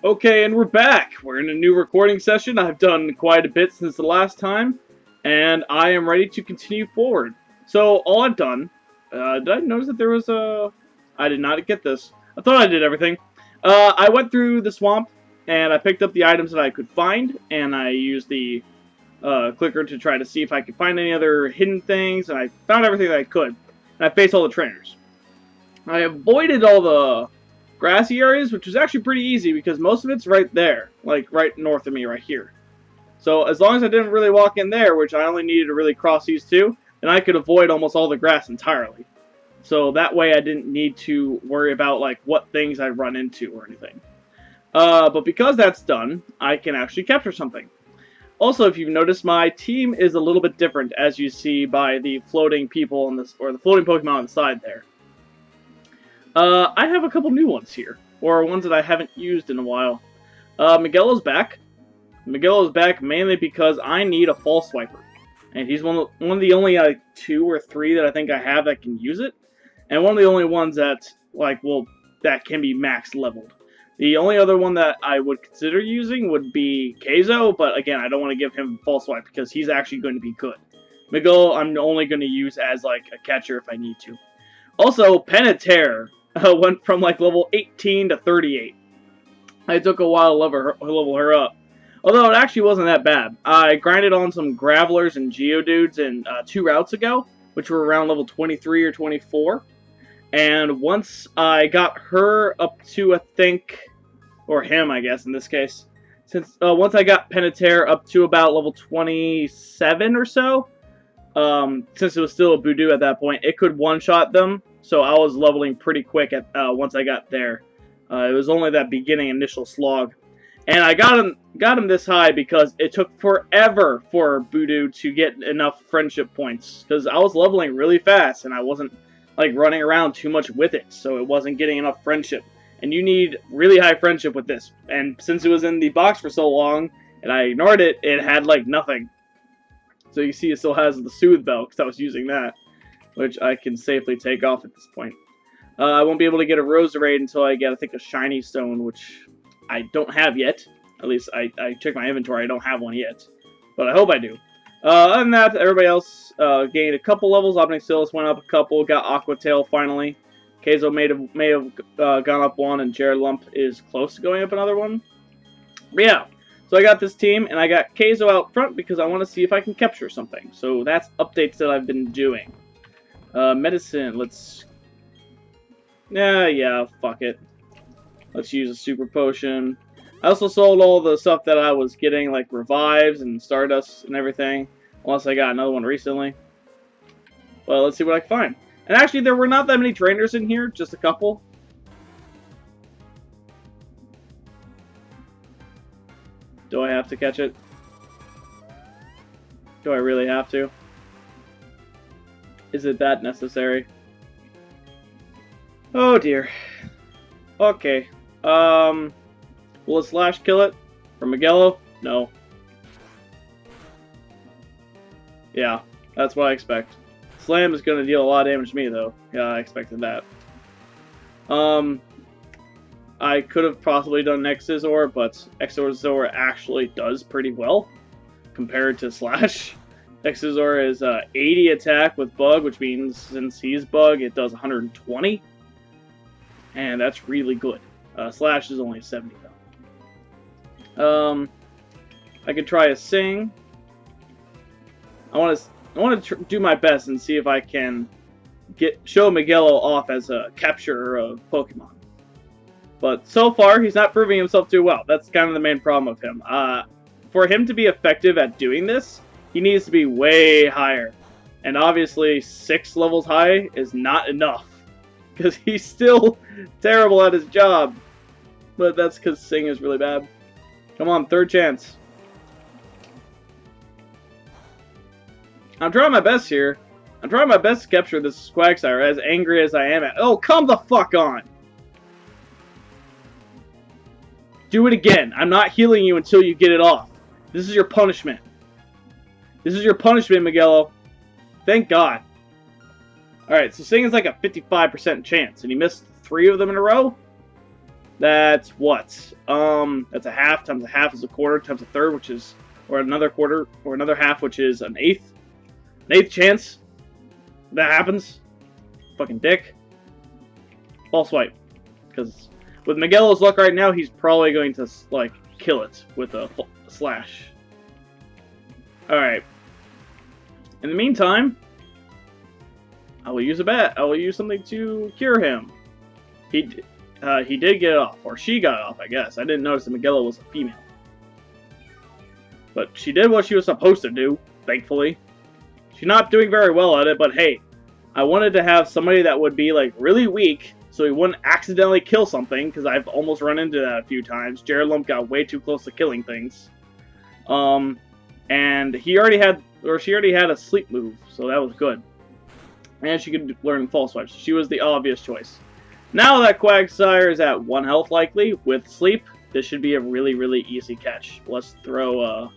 Okay, and we're back. We're in a new recording session. I've done quite a bit since the last time, and I am ready to continue forward. So, all I've done, did I notice that there was a... I did not get this. I thought I did everything. I went through the swamp, and I picked up the items that I could find, and I used the clicker to try to see if I could find any other hidden things, and I found everything that I could. And I faced all the trainers. I avoided all the grassy areas, which was actually pretty easy because most of it's right there, like right north of me right here. So as long as I didn't really walk in there, which I only needed to really cross these two, then I could avoid almost all the grass entirely. So that way I didn't need to worry about like what things I'd run into or anything. But because that's done, I can actually capture something. Also, if you've noticed, my team is a little bit different, as you see by the floating people on this, or the floating Pokemon on the side there. I have a couple new ones here, or ones that I haven't used in a while. Miguelo's back. Miguelo's back mainly because I need a False Swiper. And he's one of the only like 2 or 3 that I think I have that can use it. And one of the only ones that, like, well, that can be max leveled. The only other one that I would consider using would be Keizo, but again, I don't want to give him False Swipe because he's actually going to be good. Miguel, I'm only going to use as, like, a catcher if I need to. Also, Penetare went from like level 18 to 38. It took a while to level her up. Although it actually wasn't that bad. I grinded on some Gravelers and Geodudes in 2 routes ago, which were around level 23 or 24. And once I got her up to, I think, or him, I guess, in this case. Once I got Penetare up to about level 27 or so, since it was still a Budew at that point, it could one-shot them. So I was leveling pretty quick at once I got there. It was only that beginning initial slog. And I got him this high because it took forever for Budew to get enough friendship points. Because I was leveling really fast and I wasn't like running around too much with it. So it wasn't getting enough friendship. And you need really high friendship with this. And since it was in the box for so long and I ignored it, it had like nothing. So you see it still has the Soothe Bell because I was using that, which I can safely take off at this point. I won't be able to get a Roserade until I get, I think, a Shiny Stone, which I don't have yet. At least I checked my inventory, I don't have one yet. But I hope I do. Other than that, everybody else gained a couple levels. Obnixilis went up a couple, got Aqua Tail finally. Keizo may have gone up 1, and Jared Lump is close to going up another one. But yeah, so I got this team, and I got Keizo out front because I want to see if I can capture something. So that's updates that I've been doing. Medicine, let's... Yeah, fuck it. Let's use a super potion. I also sold all the stuff that I was getting, like revives and stardust and everything. Unless I got another one recently. Well, let's see what I can find. And actually, there were not that many trainers in here, just a couple. Do I have to catch it? Do I really have to? Is it that necessary? Oh dear. Okay. Will a Slash kill it? From Miguelo? No. Yeah, that's what I expect. Slam is going to deal a lot of damage to me, though. Yeah, I expected that. I could have possibly done Exizor, but Exizor actually does pretty well compared to Slash. Exizor is 80 attack with Bug, which means since he's Bug, it does 120. And that's really good. Slash is only 70, though. I could try a Sing. I want to do my best and see if I can show Miguelo off as a capturer of Pokemon. But so far, he's not proving himself too well. That's kind of the main problem of him. For him to be effective at doing this, he needs to be way higher. And obviously, 6 levels high is not enough. Because he's still terrible at his job. But that's because Sing is really bad. Come on, third chance. I'm trying my best here. I'm trying my best to capture this Quagsire, as angry as I am at... Oh, come the fuck on! Do it again. I'm not healing you until you get it off. This is your punishment. This is your punishment, Miguelo. Thank God. Alright, so Sing is like a 55% chance, and he missed 3 of them in a row? That's what? That's a half times a half is a quarter times a third, which is, or another quarter, or another half, which is an eighth. An eighth chance that happens. Fucking dick. False swipe. Because with Miguelo's luck right now, he's probably going to, like, kill it with a slash. Alright. In the meantime, I will use a bat. I will use something to cure him. He did get it off, or she got it off, I guess. I didn't notice that Miguelo was a female. But she did what she was supposed to do, thankfully. She's not doing very well at it, but hey, I wanted to have somebody that would be, like, really weak, so he wouldn't accidentally kill something, because I've almost run into that a few times. Jared Lump got way too close to killing things. And he already had, or she already had a sleep move, so that was good. And she could learn false swipes. She was the obvious choice. Now that Quagsire is at 1 health likely, with sleep, this should be a really, really easy catch. Let's throw,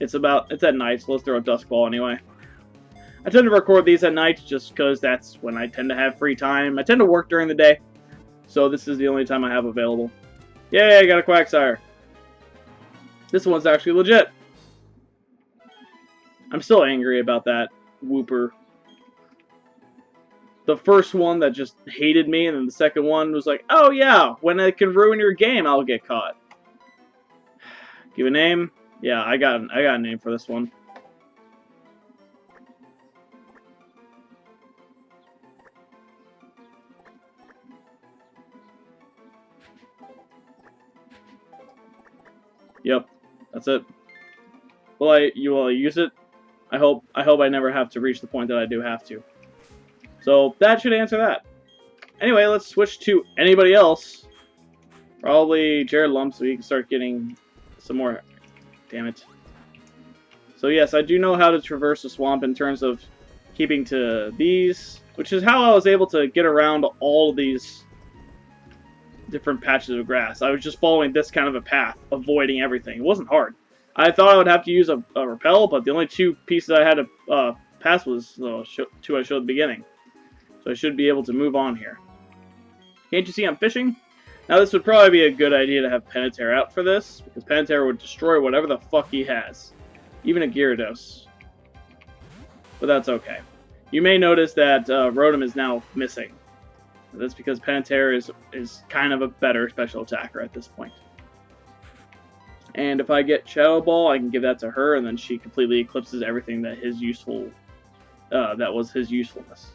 it's at night, so let's throw a Dusk Ball anyway. I tend to record these at night just because that's when I tend to have free time. I tend to work during the day, so this is the only time I have available. Yay, I got a Quagsire. This one's actually legit. I'm still angry about that Wooper. The first one that just hated me, and then the second one was like, oh yeah, when it can ruin your game, I'll get caught. Give a name? Yeah, I got a name for this one. Yep, that's it. Will I use it? I hope I never have to reach the point that I do have to. So that should answer that. Anyway, let's switch to anybody else. Probably Jared Lump, so he can start getting some more. Damn it. So yes, I do know how to traverse the swamp in terms of keeping to these, which is how I was able to get around all of these different patches of grass. I was just following this kind of a path, avoiding everything. It wasn't hard. I thought I would have to use a repel, but the only two pieces I had to pass was the two I showed at the beginning. So I should be able to move on here. Can't you see I'm fishing? Now this would probably be a good idea to have Penetare out for this, because Penetare would destroy whatever the fuck he has. Even a Gyarados. But that's okay. You may notice that Rotom is now missing. That's because Penetare is kind of a better special attacker at this point. And if I get Shadow Ball, I can give that to her, and then she completely eclipses everything that that was his usefulness.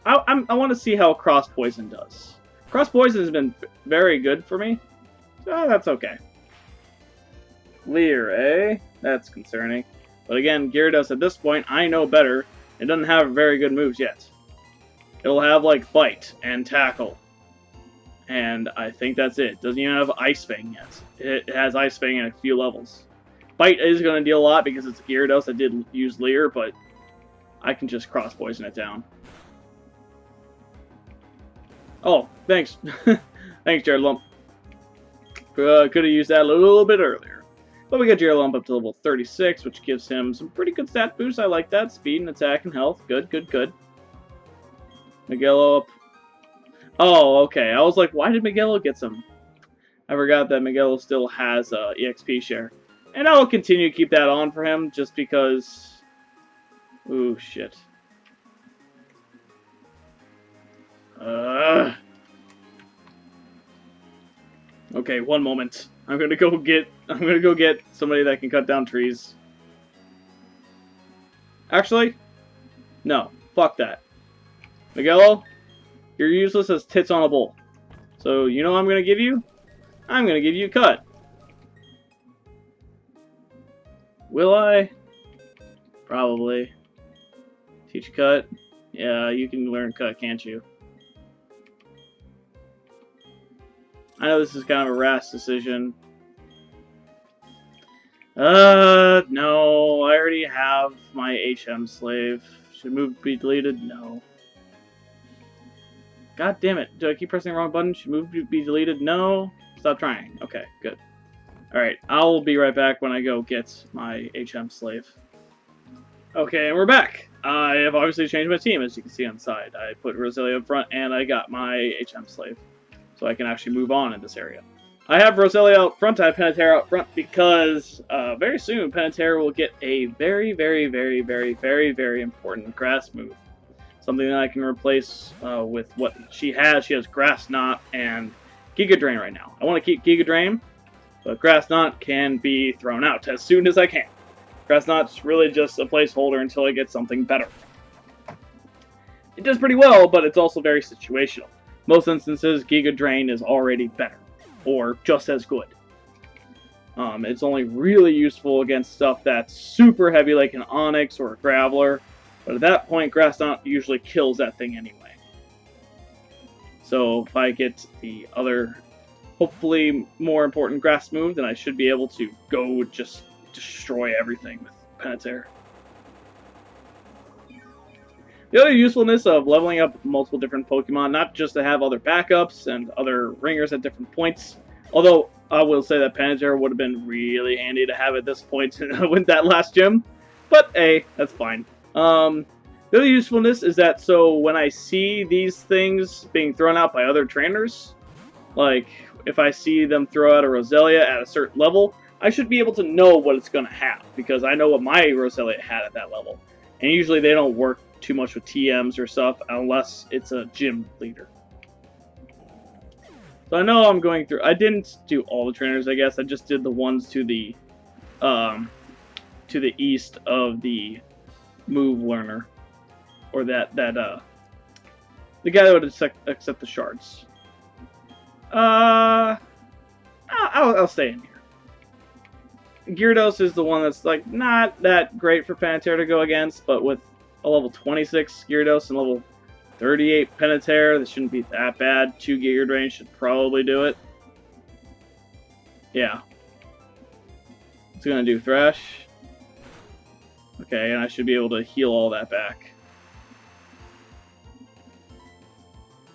I want to see how Cross Poison does. Cross Poison has been very good for me, so that's okay. Leer, eh? That's concerning. But again, Gyarados at this point, I know better. It doesn't have very good moves yet. It'll have, like, Bite and Tackle. And I think that's it. Doesn't even have Ice Fang yet. It has Ice Fang in a few levels. Bite is going to deal a lot because it's a Gyarados that did use Leer, but I can just Cross Poison it down. Oh, thanks. Thanks, Jared Lump. Could have used that a little bit earlier. But we got Jared Lump up to level 36, which gives him some pretty good stat boosts. I like that. Speed and attack and health. Good, good, good. Miguelo up. Oh, okay. I was like, why did Miguelo get some? I forgot that Miguelo still has EXP share. And I will continue to keep that on for him just because... Ooh, shit. Okay, one moment. I'm gonna go get somebody that can cut down trees. Actually, no. Fuck that. Miguelo, you're useless as tits on a bowl. So, you know what I'm gonna give you? I'm gonna give you cut. Will I? Probably. Teach cut? Yeah, you can learn cut, can't you? I know this is kind of a rash decision. No, I already have my HM slave. Should move be deleted? No. God damn it. Do I keep pressing the wrong button? Should move be deleted? No. Stop trying. Okay, good. Alright, I'll be right back when I go get my HM slave. Okay, and we're back. I have obviously changed my team, as you can see on the side. I put Roselia up front, and I got my HM slave. so I can actually move on in this area. I have Roselia out front, I have Penetera out front because very soon Penetera will get a very, very, very, very, very, very important grass move. Something that I can replace with what she has. She has Grass Knot and Giga Drain right now. I want to keep Giga Drain, but Grass Knot can be thrown out as soon as I can. Grass Knot's really just a placeholder until I get something better. It does pretty well, but it's also very situational. Most instances, Giga Drain is already better, or just as good. It's only really useful against stuff that's super heavy, like an Onyx or a Graveler, but at that point, Grass Knot usually kills that thing anyway. So if I get the other, hopefully more important grass move, then I should be able to go just destroy everything with Penetera. The other usefulness of leveling up multiple different Pokemon, not just to have other backups and other ringers at different points, although I will say that Penetera would have been really handy to have at this point with that last gym, but hey, that's fine. The other usefulness is that so when I see these things being thrown out by other trainers, like if I see them throw out a Roselia at a certain level, I should be able to know what it's going to have, because I know what my Roselia had at that level. And usually they don't work too much with TMs or stuff unless it's a gym leader. So I know I'm going through. I didn't do all the trainers, I guess. I just did the ones to the east of the move learner, or the guy that would accept the shards. I'll stay in here. Gyarados is the one that's like not that great for Penetera to go against, but with a level 26 Gyarados and level 38 Penetera, this shouldn't be that bad. 2 Giga Drain should probably do it. Yeah. It's gonna do Thrash. Okay, and I should be able to heal all that back.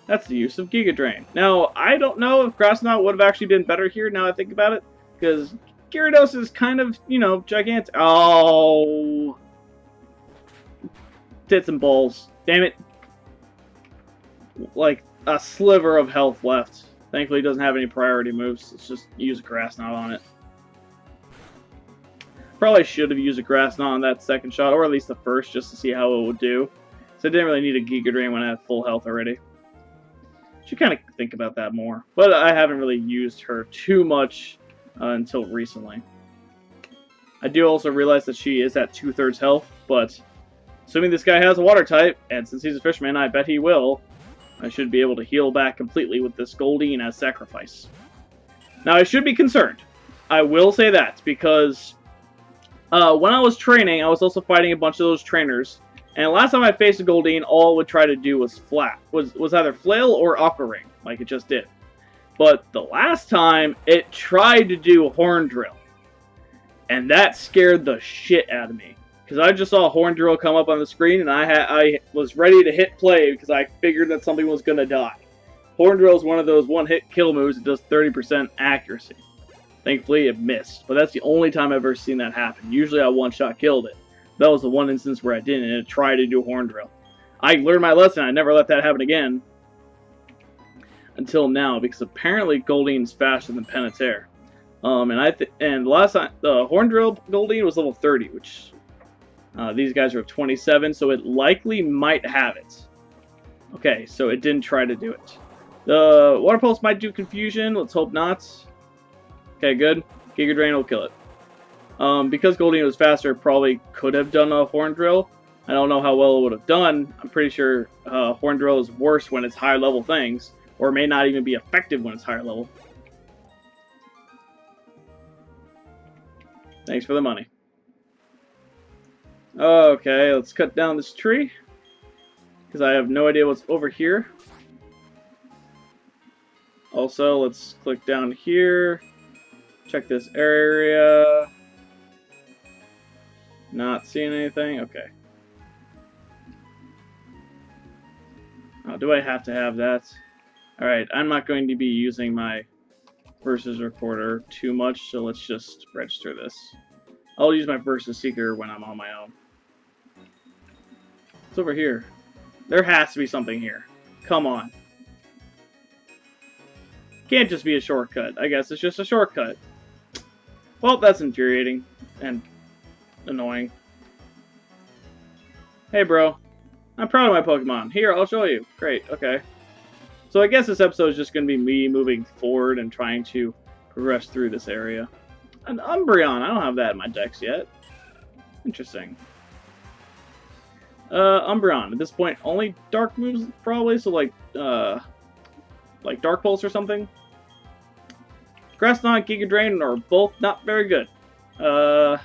That's the use of Giga Drain. Now, I don't know if Grass Knot would have actually been better here, now I think about it, because Gyarados is kind of, you know, gigantic. Oh. Tits and balls. Damn it. Like, a sliver of health left. Thankfully, it doesn't have any priority moves. Let's just use a Grass Knot on it. Probably should have used a Grass Knot on that second shot, or at least the first, just to see how it would do. So I didn't really need a Giga Drain when I had full health already. Should kind of think about that more. But I haven't really used her too much until recently. I do also realize that she is at 2/3 health, but assuming this guy has a water type, and since he's a fisherman, I bet he will, I should be able to heal back completely with this Goldeen as sacrifice. Now, I should be concerned. I will say that, because when I was training, I was also fighting a bunch of those trainers, and last time I faced a Goldeen, all it would try to do was was either Flail or Aqua Ring, like it just did. But the last time, it tried to do Horn Drill. And that scared the shit out of me. Because I just saw Horn Drill come up on the screen, and I was ready to hit play because I figured that something was going to die. Horn Drill is one of those one-hit kill moves that does 30% accuracy. Thankfully, it missed. But that's the only time I've ever seen that happen. Usually I one-shot killed it. That was the one instance where I didn't, and it tried to do Horn Drill. I learned my lesson. I never let that happen again. Until now, because apparently Goldeen's faster than Penetera. And last time the Horn Drill Goldeen was level 30, which these guys are 27, so it likely might have it. Okay, so it didn't try to do it. The Water Pulse might do Confusion. Let's hope not. Okay, good. Giga Drain will kill it. Because Goldeen was faster, it probably could have done a Horn Drill. I don't know how well it would have done. I'm pretty sure Horn Drill is worse when it's higher level things, or may not even be effective when it's higher level. Thanks for the money. Okay, let's cut down this tree, because I have no idea what's over here. Also, let's click down here. Check this area. Not seeing anything? Okay. Oh, do I have to have that? Alright, I'm not going to be using my Versus Recorder too much, so let's just register this. I'll use my Versus Seeker when I'm on my own. It's over here. There has to be something here. Come on. Can't just be a shortcut. I guess it's just a shortcut. Well, that's infuriating and annoying. Hey, bro. I'm proud of my Pokemon. Here, I'll show you. Great, okay. So I guess this episode is just going to be me moving forward and trying to progress through this area. An Umbreon. I don't have that in my decks yet. Interesting. Umbreon. At this point, only dark moves, probably. So, like Dark Pulse or something. Grass Knot, Giga Drain are both not very good. You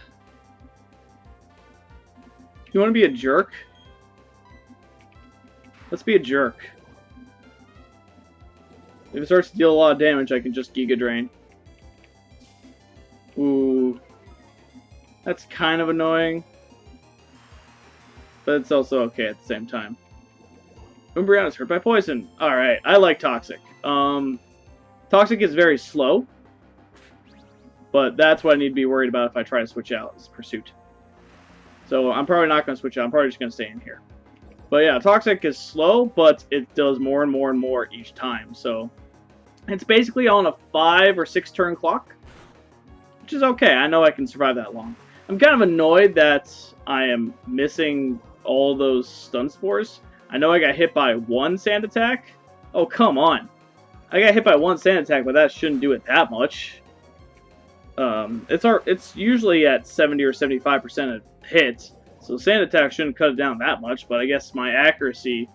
want to be a jerk? Let's be a jerk. If it starts to deal a lot of damage, I can just Giga Drain. Ooh. That's kind of annoying. But it's also okay at the same time. Umbreon is hurt by poison. Alright, I like Toxic. Toxic is very slow. But that's what I need to be worried about if I try to switch out, is Pursuit. So I'm probably not going to switch out. I'm probably just going to stay in here. But yeah, Toxic is slow, but it does more and more and more each time. So it's basically on a 5 or 6 turn clock. Which is okay. I know I can survive that long. I'm kind of annoyed that I am missing all those stun spores. I know I got hit by 1 sand attack. Oh, come on. I got hit by 1 sand attack, but that shouldn't do it that much. It's usually at 70 or 75% of hit, so sand attack shouldn't cut it down that much, but I guess my accuracy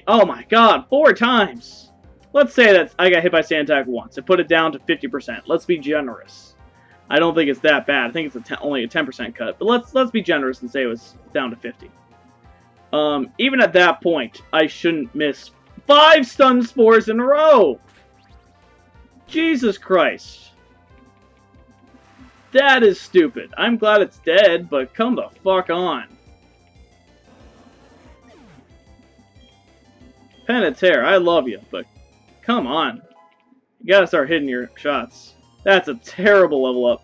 oh my god, 4 times! Let's say that I got hit by sand attack once. It put it down to 50%. Let's be generous. I don't think it's that bad. I think it's only a 10% cut, but let's be generous and say it was down to 50. Even at that point, I shouldn't miss 5 stun spores in a row! Jesus Christ. That is stupid. I'm glad it's dead, but come the fuck on. Penetair, I love you, but come on. You gotta start hitting your shots. That's a terrible level up.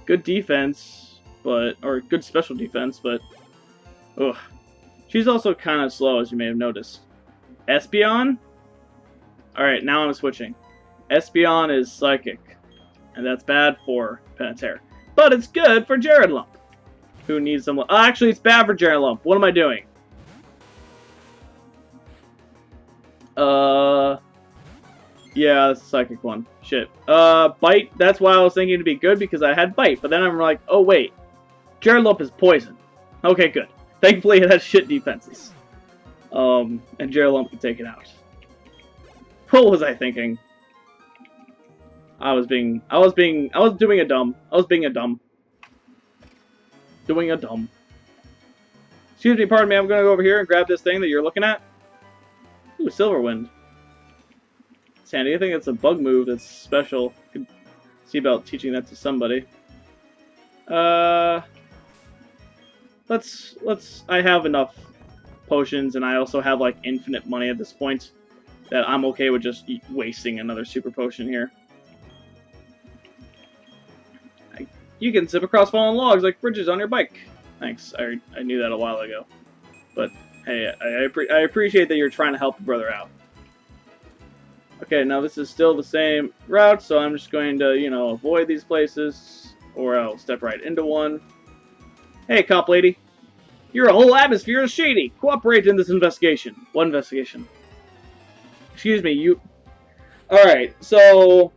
Good defense, or good special defense, but ugh. She's also kind of slow, as you may have noticed. Espeon? Alright, now I'm switching. Espeon is Psychic, and that's bad for Penetair. But it's good for Gyarados, who needs some... actually, it's bad for Gyarados. What am I doing? Yeah, that's the Psychic one. Shit. Bite, that's why I was thinking it'd be good, because I had Bite. But then I'm like, oh wait. Gyarados is poison. Okay, good. Thankfully, it has shit defenses. And Gyarados can take it out. What was I thinking? I was being a dumb. Excuse me, pardon me, I'm gonna go over here and grab this thing that you're looking at. Ooh, Silverwind. Sandy, I think it's a bug move that's special. Could see about teaching that to somebody. I have enough potions, and I also have like infinite money at this point that I'm okay with just wasting another super potion here. You can zip across fallen logs like bridges on your bike. Thanks, I knew that a while ago. But, hey, I appreciate that you're trying to help a brother out. Okay, now this is still the same route, so I'm just going to, you know, avoid these places, or I'll step right into one. Hey, cop lady. Your whole atmosphere is shady. Cooperate in this investigation. What investigation? Excuse me, you... Alright, so...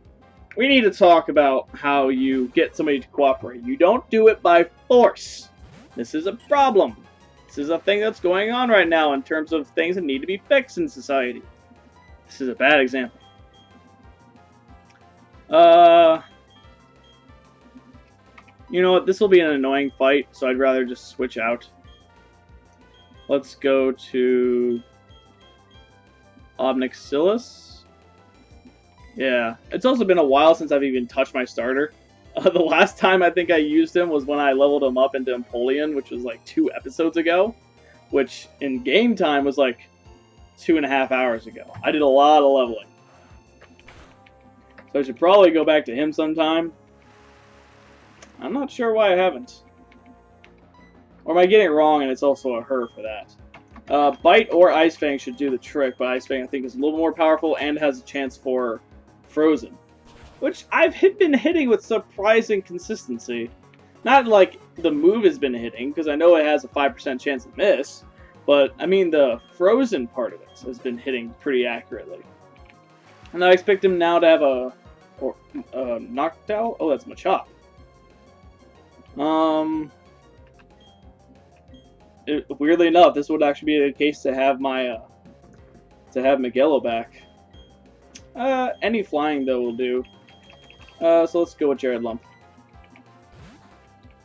we need to talk about how you get somebody to cooperate. You don't do it by force. This is a problem. This is a thing that's going on right now in terms of things that need to be fixed in society. This is a bad example. You know what? This will be an annoying fight, so I'd rather just switch out. Let's go to Obnixilis. Yeah, it's also been a while since I've even touched my starter. The last time I think I used him was when I leveled him up into Empoleon, which was like 2 episodes ago, which in game time was like 2.5 hours ago. I did a lot of leveling. So I should probably go back to him sometime. I'm not sure why I haven't. Or am I getting it wrong and it's also a her for that? Bite or Ice Fang should do the trick, but Ice Fang I think is a little more powerful and has a chance for Frozen, which I've been hitting with surprising consistency. Not like the move has been hitting, because I know it has a 5% chance of miss, but I mean the Frozen part of it has been hitting pretty accurately. And I expect him now to have a knocked out. Oh, that's Machop. Weirdly enough, this would actually be the case to have my to have Miguelo back. Any flying though will do. So let's go with Jared Lump.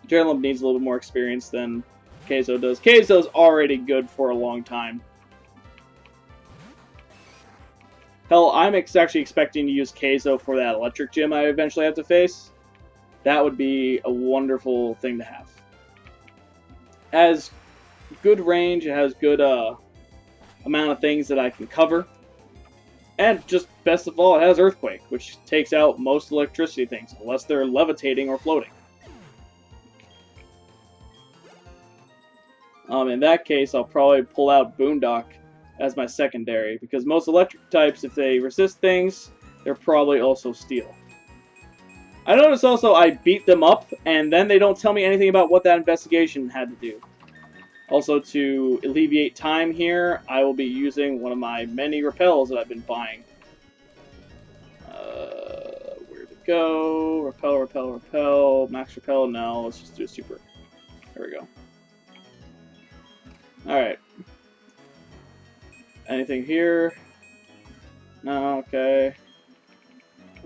Jared Lump needs a little bit more experience than Keizo does. Keizo's already good for a long time. Hell, I'm actually expecting to use Keizo for that electric gym I eventually have to face. That would be a wonderful thing to have. It has good range, it has good amount of things that I can cover. And just best of all, it has Earthquake, which takes out most electricity things, unless they're levitating or floating. In that case, I'll probably pull out Boondock as my secondary, because most electric types, if they resist things, they're probably also steel. I notice also I beat them up, and then they don't tell me anything about what that investigation had to do. Also, to alleviate time here, I will be using one of my many repels that I've been buying. Where to go? Repel, repel, repel. Max repel? No, let's just do a super. There we go. Alright. Anything here? No, okay.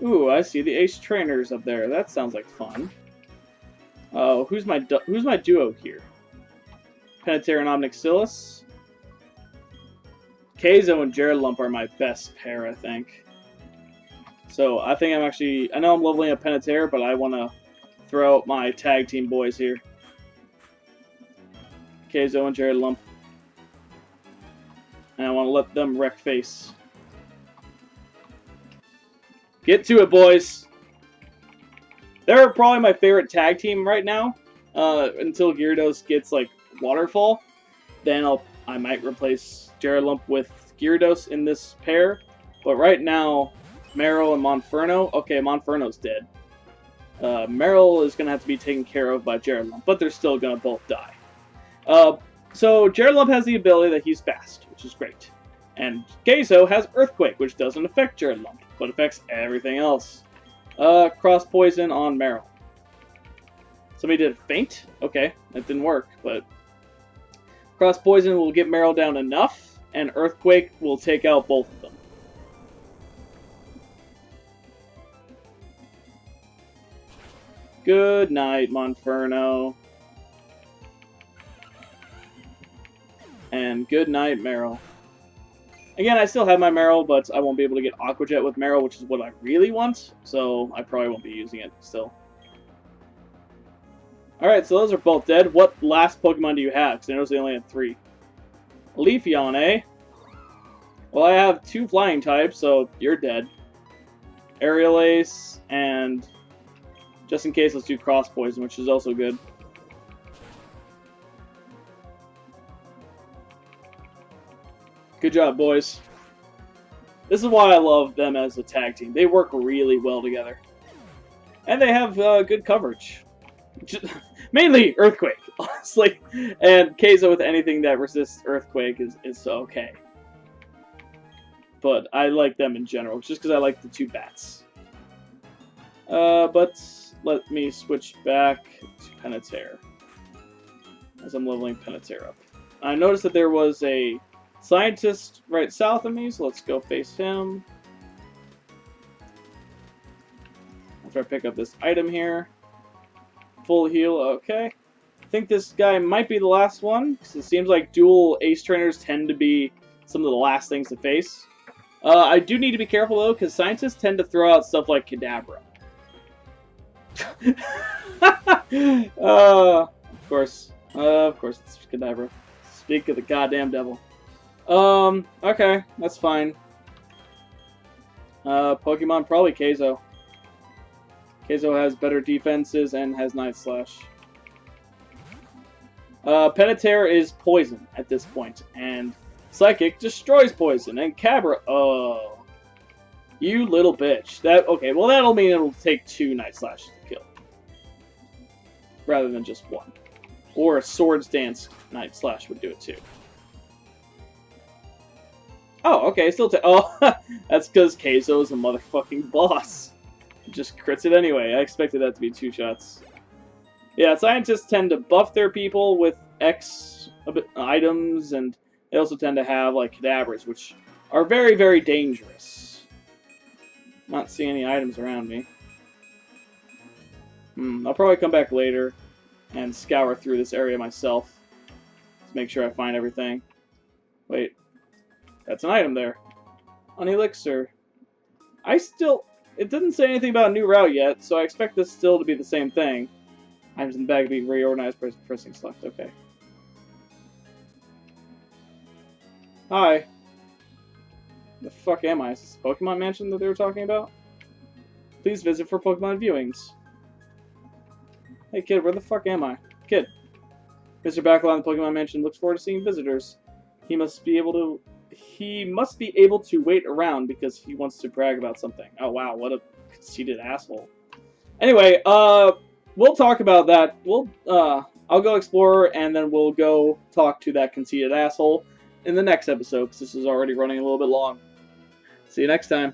Ooh, I see the ace trainers up there. That sounds like fun. Oh, who's my duo here? Penetera and Omnixilis. Keizo and Jared Lump are my best pair, I think. So I think I know I'm leveling up Penetera, but I want to throw out my tag team boys here. Keizo and Jared Lump. And I want to let them wreck face. Get to it, boys! They're probably my favorite tag team right now. Until Gyarados gets, like, Waterfall. Then I might replace Jared Lump with Gyarados in this pair. But right now, Meryl and Monferno. Okay, Monferno's dead. Meryl is going to have to be taken care of by Jared Lump. But they're still going to both die. So Jared Lump has the ability that he's fast, which is great. And Keizo has Earthquake, which doesn't affect Jared Lump, but affects everything else. Cross Poison on Meryl. Somebody did Faint? Okay, that didn't work, but Cross Poison will get Meryl down enough, and Earthquake will take out both of them. Good night, Monferno. And good night, Meryl. Again, I still have my Meryl, but I won't be able to get Aqua Jet with Meryl, which is what I really want, so I probably won't be using it still. Alright, so those are both dead. What last Pokemon do you have? Because I noticed they only had 3. Leafeon, eh? Well, I have 2 flying types, so you're dead. Aerial Ace, and just in case, let's do Cross Poison, which is also good. Good job, boys. This is why I love them as a tag team. They work really well together. And they have good coverage. Mainly Earthquake, honestly. And Keizo with anything that resists Earthquake is okay. But I like them in general, just because I like the 2 bats. But let me switch back to Penetera, as I'm leveling Penetera up. I noticed that there was a scientist right south of me, so let's go face him. After I pick up this item here. Full heal, okay. I think this guy might be the last one, because it seems like dual ace trainers tend to be some of the last things to face. I do need to be careful, though, because scientists tend to throw out stuff like Kadabra. Of course it's Kadabra. Speak of the goddamn devil. Okay, that's fine. Pokemon, probably Keizo. Keizo has better defenses and has Night Slash. Penetera is poison at this point, and Psychic destroys poison, and Cabra... Oh. You little bitch. Okay, well that'll mean it'll take 2 Night Slashes to kill. Rather than just 1. Or a Swords Dance Night Slash would do it too. Oh, okay, still oh, that's because Keizo is a motherfucking boss. It just crits it anyway. I expected that to be 2 shots. Yeah, scientists tend to buff their people with X items, and they also tend to have, like, cadavers, which are very, very dangerous. Not seeing any items around me. I'll probably come back later and scour through this area myself to make sure I find everything. Wait. That's an item there. An elixir. It didn't say anything about a new route yet, so I expect this still to be the same thing. Items in the bag being reorganized, pressing select. Okay. Hi. The fuck am I? Is this the Pokemon Mansion that they were talking about? Please visit for Pokemon viewings. Hey kid, where the fuck am I? Kid. Mr. Backlot in the Pokemon Mansion looks forward to seeing visitors. He must be able to wait around because he wants to brag about something. Oh wow, what a conceited asshole. Anyway, we'll talk about that. I'll go explore, and then we'll go talk to that conceited asshole in the next episode, because this is already running a little bit long. See you next time.